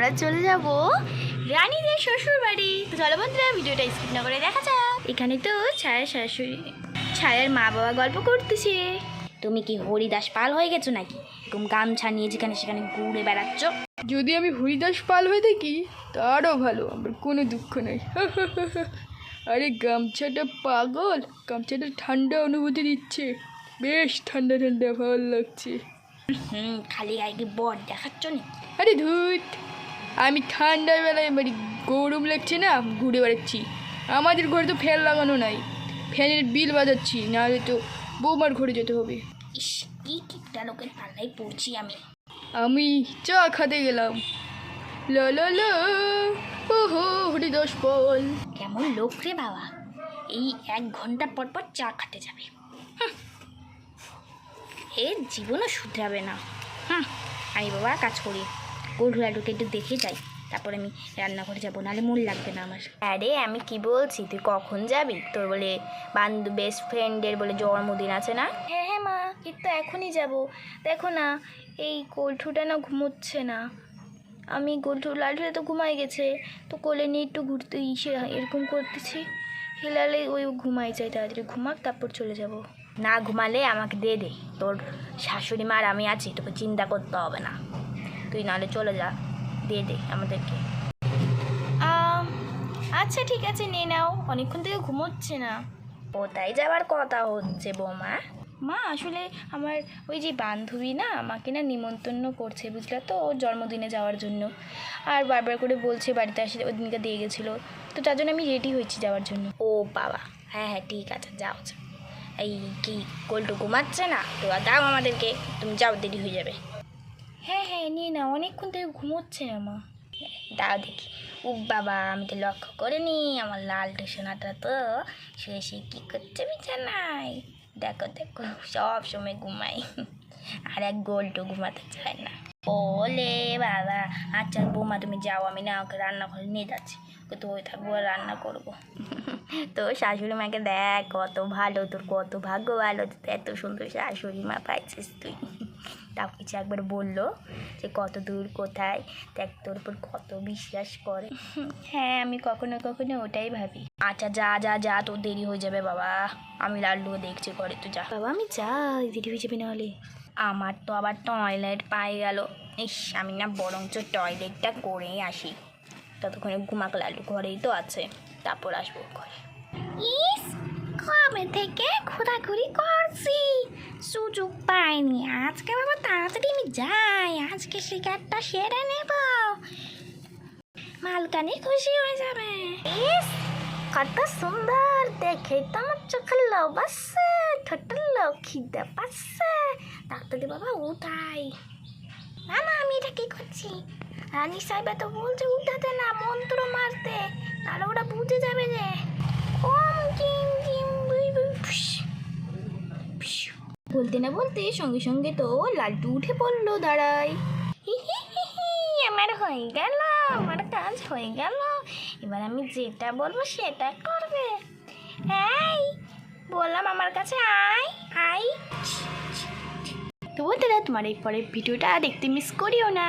আমরা চলে যাব রানীদের শ্বশুর বাড়ি। তো চলো বন্ধুরা, ভিডিওটা স্কিপ না করে দেখা যাক। এখানে তো ছায়ার শাশুড়ি, ছায়ার মা বাবা গল্প করতেছে। তুমি কি হরিদাস পাল হয়ে গেছো নাকি? এরকম গামছা নিয়ে যেখানে সেখানে ঘুরে বেড়াচ্ছ। যদি আমি হরিদাস পাল হয়ে থাকি তারও ভালো, আমার কোনো দুঃখ নেই। আরে গামছাটা পাগল, গামছাটা ঠান্ডা অনুভূতি দিচ্ছে, বেশ ঠান্ডা ঠান্ডা ভালো লাগছে। খালি গায়ে কি বর দেখাচ্ছ না? আরে ধুত, আমি ঠান্ডার বেলায় মানে গরম লাগছে না, ঘুরে বেড়াচ্ছি। আমাদের ঘরে তো ফ্যান লাগানো নাই, ফ্যানের বিল বাজাচ্ছি, নাহলে তো বৌমার ঘরে যেতে হবে। ইস, কি কিপটা লোকের পাল্লাই পড়ছি আমি। আমি চা খাতে গেলাম, লা লা লা, ওহো হরিদাস পাল। কেমন লোক রে বাবা, এই 1 ঘন্টা পর পর চা খাতে যাবে। এর জীবনও শুধরাবে না। আমি বাবা কাজ করি, গোলঘোলাটুকে একটু দেখে যাই, তারপর আমি রান্নাঘরে যাবো, নাহলে মন লাগবে না আমার। আরে আমি কি বলছি, তুই কখন যাবি? তোর বলে বেস্ট ফ্রেন্ডের বলে জন্মদিন আছে না? হ্যাঁ হ্যাঁ মা, কিন্তু এখনই যাব। দেখো না, এই গোলঠুটা না ঘুমোচ্ছে না। আমি লালঠুটা তো ঘুমাই গেছে, তো কোলে নিয়ে একটু ঘুরতে এরকম করতেছি, হিলালে ওই ঘুমাই চাই, তাড়াতাড়ি ঘুমাক, তারপর চলে যাব। না ঘুমালে আমাকে দিয়ে দে, তোর শাশুড়ি মার আমি আছি, তোকে চিন্তা করতে হবে না, তুই নাহলে চলে যা, দিয়ে দে আমাদেরকে। আচ্ছা ঠিক আছে, নিয়ে নাও, অনেকক্ষণ থেকে ঘুমোচ্ছে না। কোথায় যাওয়ার কথা হচ্ছে বৌমা? মা আসলে আমার ওই যে বান্ধবী না আমাকে না নিমন্ত্রণ করছে, বুঝলা তো, ওর জন্মদিনে যাওয়ার জন্য। আর বারবার করে বলছে বাড়িতে আসলে, ওই দিনকে দিয়ে গেছিলো, তো তার জন্য আমি রেডি হয়েছি যাওয়ার জন্য। ও বাবা, হ্যাঁ হ্যাঁ ঠিক আছে, যাও যাও। এই কি গোলটু ঘুমাচ্ছে না তো, দাও আমাদেরকে, তুমি যাও, দেরি হয়ে যাবে। হ্যাঁ হ্যাঁ নিয়ে নাও, অনেকক্ষণ থেকে ঘুমোচ্ছে না মা। দাও দেখি। ও বাবা, আমি তো লক্ষ্য করিনি, আমার লাল টেশনাটা তো শুয়ে শুয়ে কী করছে বিছানায়। দেখো দেখো, সব সময় ঘুমাই, আর এক গোলটু ঘুমাতে চায় না। ওলে বাবা, আচ্ছা বৌমা তুমি যাও, আমি না ওকে রান্নাঘরে নিয়ে যাচ্ছি, ওকে তো ওই থাকবো আর রান্না করবো। তো শাশুড়ি মাকে দেখ কত ভালো, তোর কত ভাগ্য ভালো, এত সুন্দর শাশুড়ি মা পাইছিস তুই। তাও কিছু একবার বললো যে কত দূর কোথায়, দেখ তোর উপর কত বিশ্বাস করে। হ্যাঁ আমি কখনো কখনো ওটাই ভাবি। আচ্ছা যা যা যা, তোর দেরি হয়ে যাবে বাবা, আমি লাল্লুও দেখছি করে, তুই যা বাবা, আমি যাই, দেরি হয়ে যাবে নাহলে। আমার তো আবার টয়লেট পাই গেল। ইস, আমি না বরঞ্চ টয়লেটটা করেই আসি, ততক্ষণে ঘুমাক লাল্লু ঘরেই তো আছে, তারপর আসবো ঘরে। ইস, কবে থেকে ঘোরাঘুরি করছি, সুযোগ পাইনি, আজকে বাবা তাড়াতাড়ি আমি যাই, আজকে শিকারটা সেরে নেব, মালকানি খুশি হয়ে যাবে। ইস, কত সুন্দর দেখে তো আমার চোখের লোভ আসছে, ঠোঁটের লোভ, খিদে পাচ্ছে, তাড়াতাড়ি বাবা উঠাই। না না, আমি এটা কি করছি? রানী সাহেবা তো বলছে উঠাতে না, মন্ত্র মারতে, তাহলে ওরা বুঝে যাবে যে। বলতে না বলতে সঙ্গে সঙ্গে তো লালটু উঠে পড়লো দাঁড়ায়। আমার হয়ে গেল, আমার কাজ হয়ে গেল, এবার আমি যেটা বলবো সেটা করবে। এই বললাম আমার কাছে আয় আয়। তো বলতে না, তোমার এই পরের ভিডিওটা দেখতে মিস করিও না।